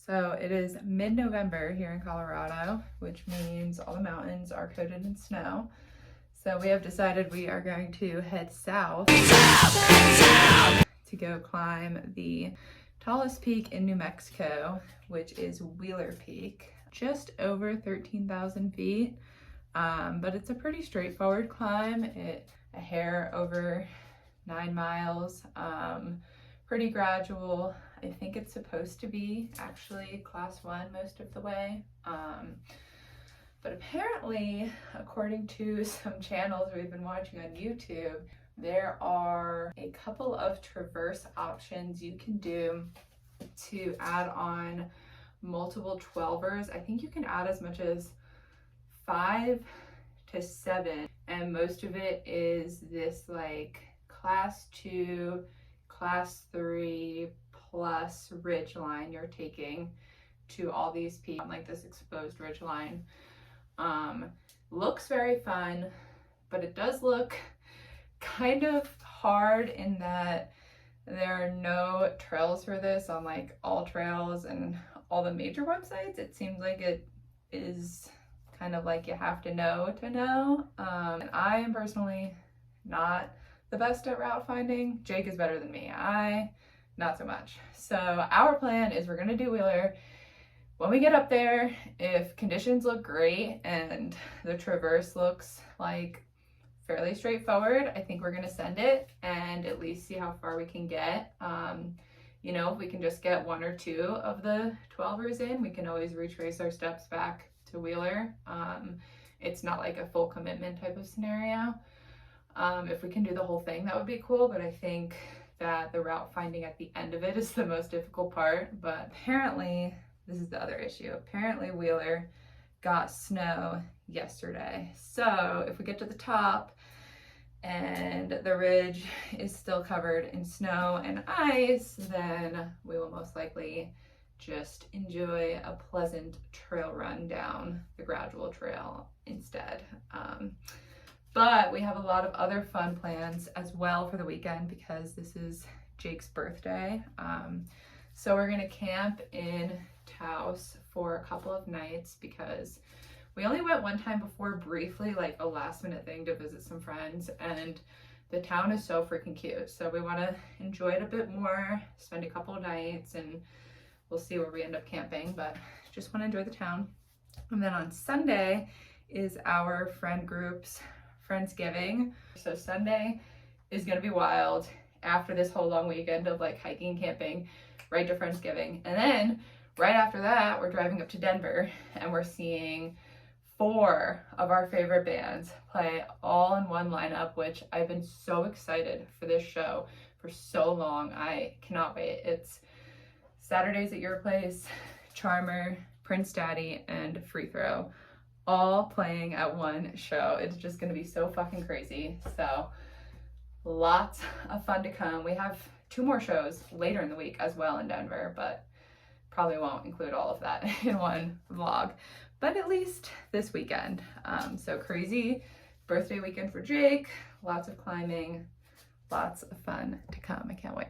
So it is mid-November here in Colorado, which means all the mountains are coated in snow. So we have decided we are going to head south to go climb the tallest peak in New Mexico, which is Wheeler Peak, just over 13,000 feet. But it's a pretty straightforward climb. A hair over 9 miles, pretty gradual. I think it's supposed to be actually class 1 most of the way. But apparently, according to some channels we've been watching on YouTube, there are a couple of traverse options you can do to add on multiple 12ers. I think you can add as much as 5 to 7, and most of it is this like class 2, class 3 plus ridge line you're taking to all these peaks, like this exposed ridge line. Looks very fun, but it does look kind of hard in that there are no trails for this on like All Trails and all the major websites. It seems like it is kind of like you have to know. And I am personally not the best at route finding. Jake is better than me. I not so much. So our plan is we're gonna do Wheeler. When we get up there, if conditions look great and the traverse looks like fairly straightforward, I think we're gonna send it and at least see how far we can get. You know, if we can just get 1 or 2 of the 12ers in, we can always retrace our steps back to Wheeler. It's not like a full commitment type of scenario. If we can do the whole thing, that would be cool, but I think that the route finding at the end of it is the most difficult part. But apparently, this is the other issue. Apparently Wheeler got snow yesterday. So if we get to the top and the ridge is still covered in snow and ice, then we will most likely just enjoy a pleasant trail run down the gradual trail instead. But we have a lot of other fun plans as well for the weekend because this is Jake's birthday. So we're gonna camp in Taos for a couple of nights because we only went one time before briefly, like a last minute thing to visit some friends, and the town is so freaking cute. So we wanna enjoy it a bit more, spend a couple of nights, and we'll see where we end up camping, but just wanna enjoy the town. And then on Sunday is our friend group's Friendsgiving. So Sunday is gonna be wild after this whole long weekend of like hiking and camping, right to Friendsgiving. And then right after that, we're driving up to Denver and we're seeing 4 of our favorite bands play all in one lineup, which I've been so excited for this show for so long. I cannot wait. It's Saturdays at Your Place, Charmer, Prince Daddy, and Free Throw, all playing at one show. It's just gonna be so fucking crazy. So lots of fun to come. We have 2 more shows later in the week as well in Denver, but probably won't include all of that in one vlog, but at least this weekend. So crazy birthday weekend for Jake, lots of climbing, lots of fun to come. I can't wait.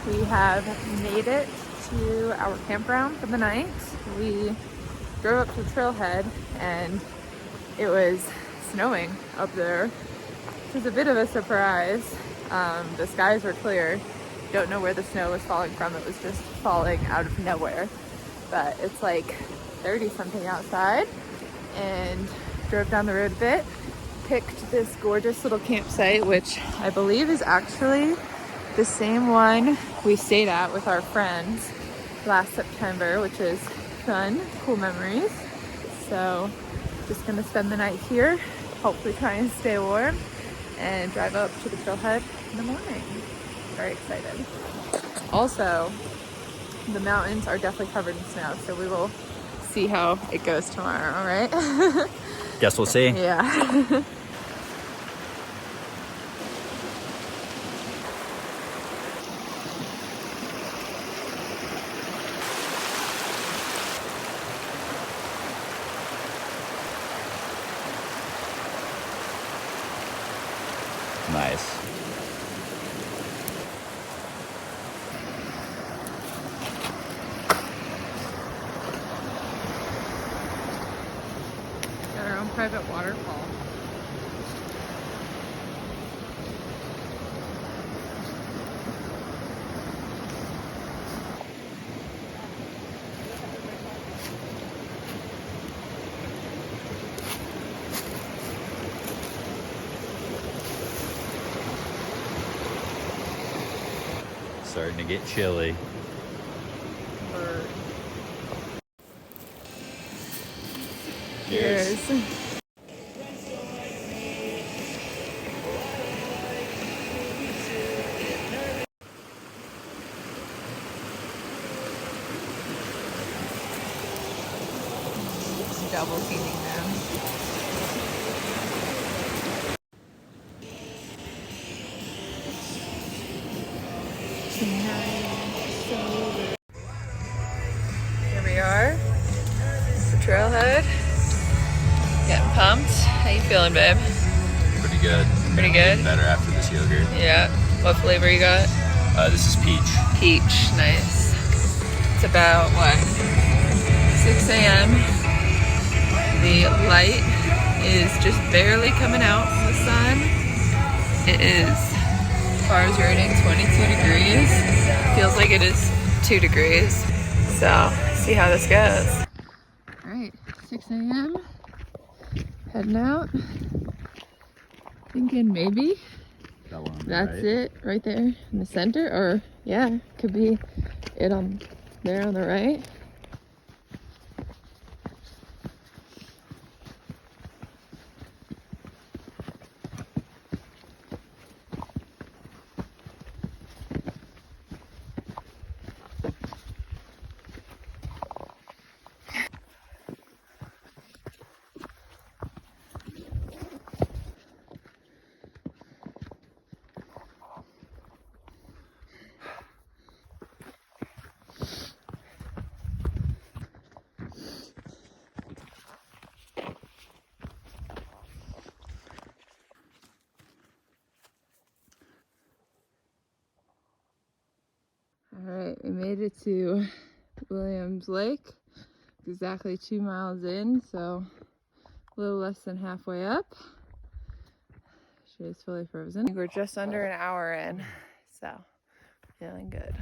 We have made it to our campground for the night. We drove up to the trailhead and it was snowing up there, which was a bit of a surprise. The skies were clear. Don't know where the snow was falling from. It was just falling out of nowhere. But it's like 30 something outside, and drove down the road a bit picked this gorgeous little campsite, which I believe is actually the same one we stayed at with our friends last September, which is fun, cool memories. So just gonna spend the night here, hopefully try and stay warm, and drive up to the trailhead in the morning. Very excited. Also, the mountains are definitely covered in snow, so we will see how it goes tomorrow, all right? Guess we'll see. Yeah. Nice. Got our own private waterfall. Starting to get chilly. Cheers. Double feeding them. Here we are, the trailhead. Getting pumped. How you feeling, babe? Pretty good. Pretty good? Better after this yogurt. Yeah. What flavor you got? This is peach. Peach. Nice. It's about, what, 6 a.m. The light is just barely coming out from the sun. It is, as far as rating, 22 degrees. Feels like it is 2 degrees. So, see how this goes. All right, 6 a.m. Heading out. Thinking maybe That one on the that's right. it right there in the center, or yeah, could be it on there on the right. All right, we made it to Williams Lake, exactly 2 miles in, so a little less than halfway up. She is fully frozen. I think we're just under an hour in, so feeling good.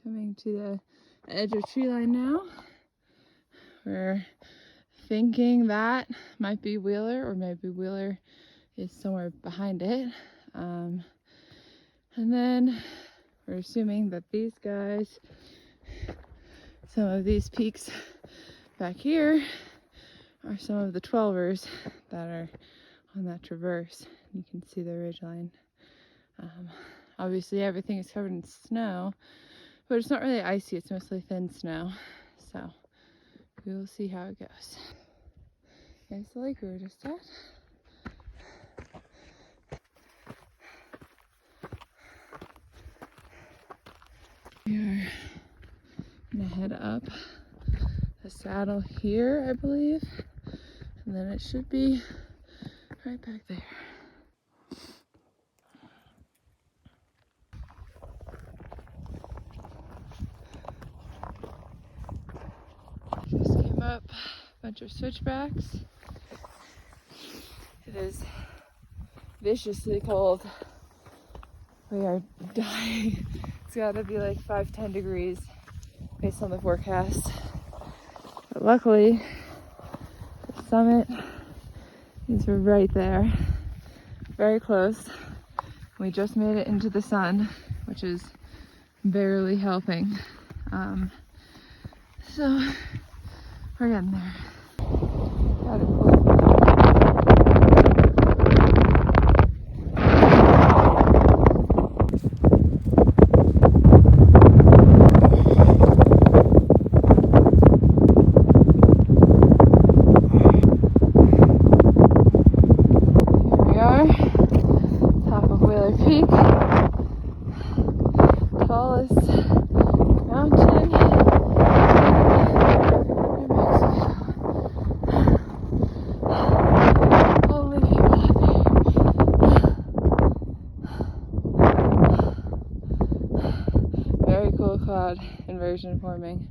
Coming to the edge of tree line now. We're thinking that might be Wheeler, or maybe Wheeler is somewhere behind it. And then we're assuming that these guys, some of these peaks back here, are some of the 12ers that are on that traverse. You can see the ridgeline. Obviously everything is covered in snow, but it's not really icy, it's mostly thin snow. So we will see how it goes. There's the lake we were just at. We are gonna head up the saddle here, I believe, and then it should be right back there. Just came up a bunch of switchbacks. It is viciously cold. We are dying. It's gotta be like 5-10 degrees based on the forecast. But luckily, the summit is right there, very close. We just made it into the sun, which is barely helping. So we're getting there. Got it cool. Here we are, top of Wheeler Peak, tallest mountain in New Mexico. Only people up here. Very cool cloud inversion forming.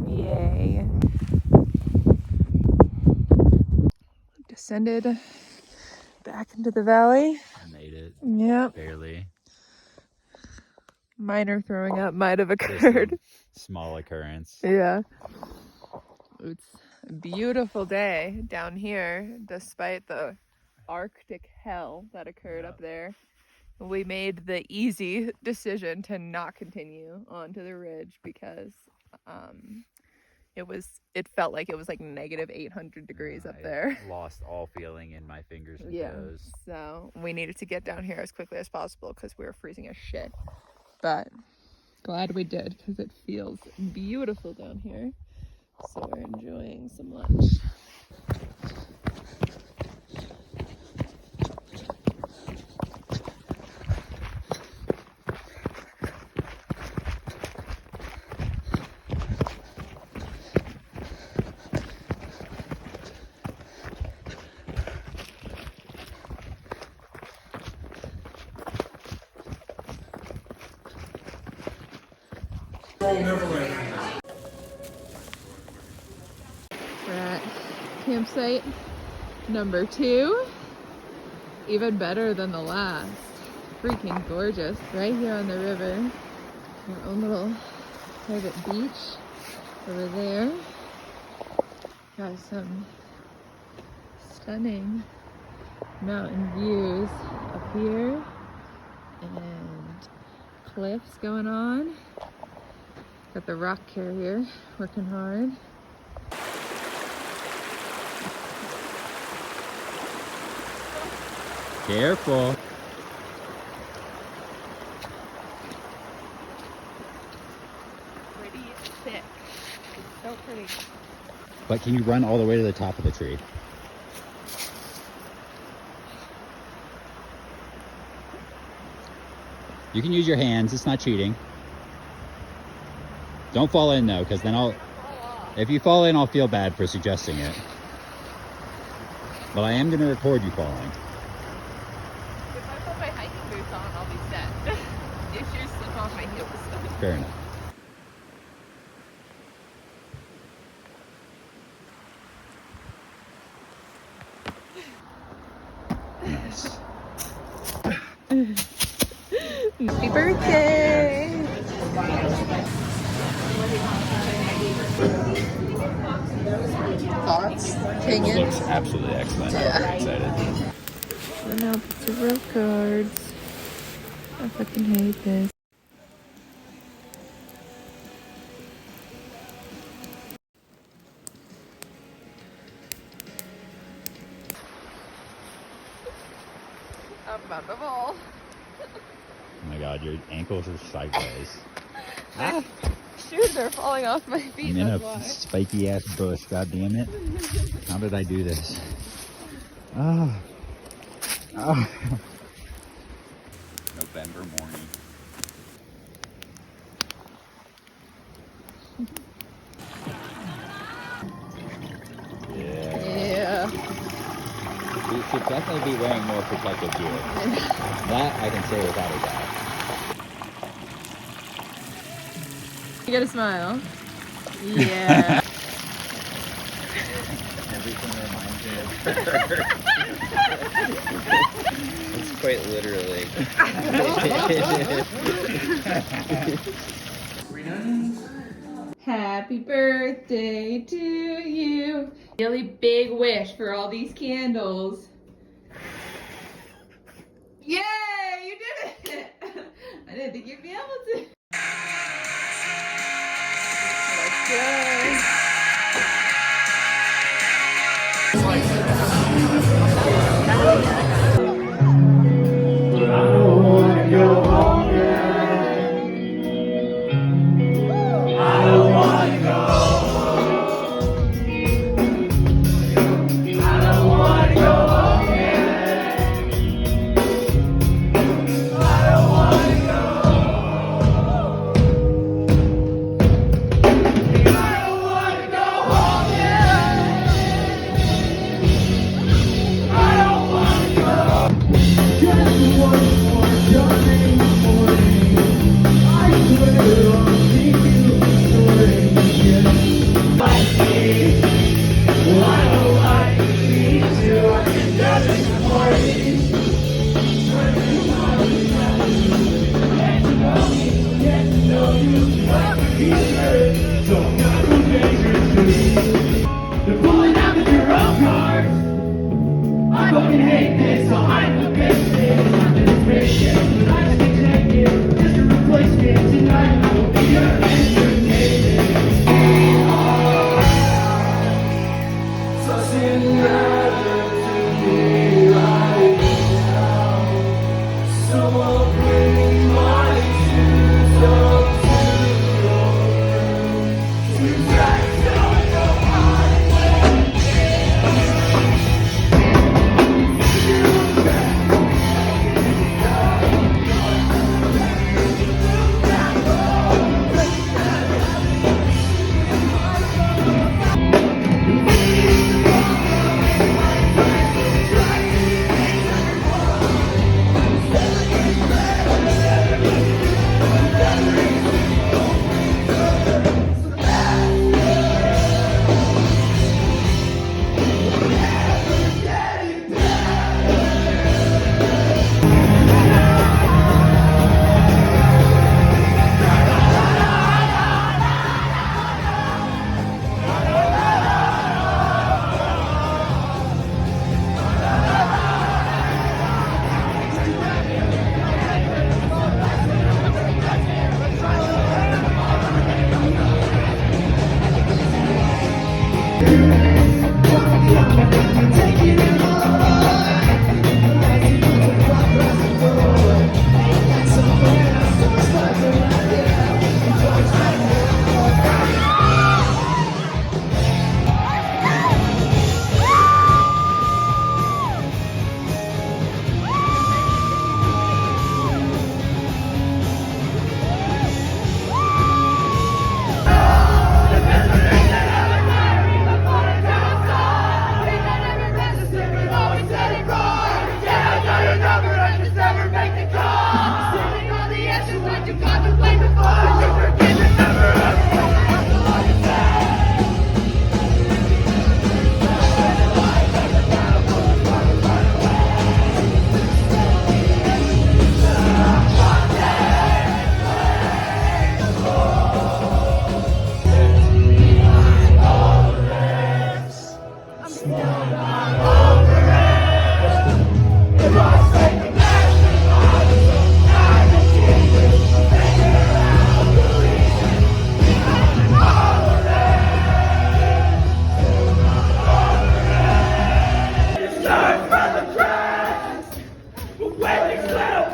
Yay. Descended back into the valley. I made it. Yep. Barely. Minor throwing up might have Just occurred. a small occurrence. Yeah. It's a beautiful day down here, despite the Arctic hell that occurred up there. We made the easy decision to not continue onto the ridge because it felt like it was like negative 800 degrees up there. I lost all feeling in my fingers and Yeah. toes. So we needed to get down here as quickly as possible because we were freezing as shit. But glad we did because it feels beautiful down here. So we're enjoying some lunch. We're at campsite number 2. Even better than the last. Freaking gorgeous. Right here on the river. Our own little private beach over there. Got some stunning mountain views up here. And cliffs going on. Got the rock carrier working hard. Careful. Pretty thick. It's so pretty. But can you run all the way to the top of the tree? You can use your hands. It's not cheating. Don't fall in though, because then if you fall in, I'll feel bad for suggesting it. But I am going to record you falling. If I put my hiking boots on, I'll be set. If you slip off my heels. Fair enough. Nice. Happy birthday! Thoughts? Opinions? Looks absolutely excellent. I'm very excited. So now the road cards. I fucking hate this. Above the ball. Oh my god, your ankles are sideways. Ah, shoes are falling off my feet. I'm in a That's why. spiky ass bush, god damn it. How did I do this? Oh. Oh. November morning. Yeah. You should definitely be wearing more protective gear. That I can say without a doubt. You gotta smile. Yeah. Everything reminds me of her. It's quite literally. Happy birthday to you. Really big wish for all these candles. Yay! You did it! I didn't think you'd be able to. Let's go. When these little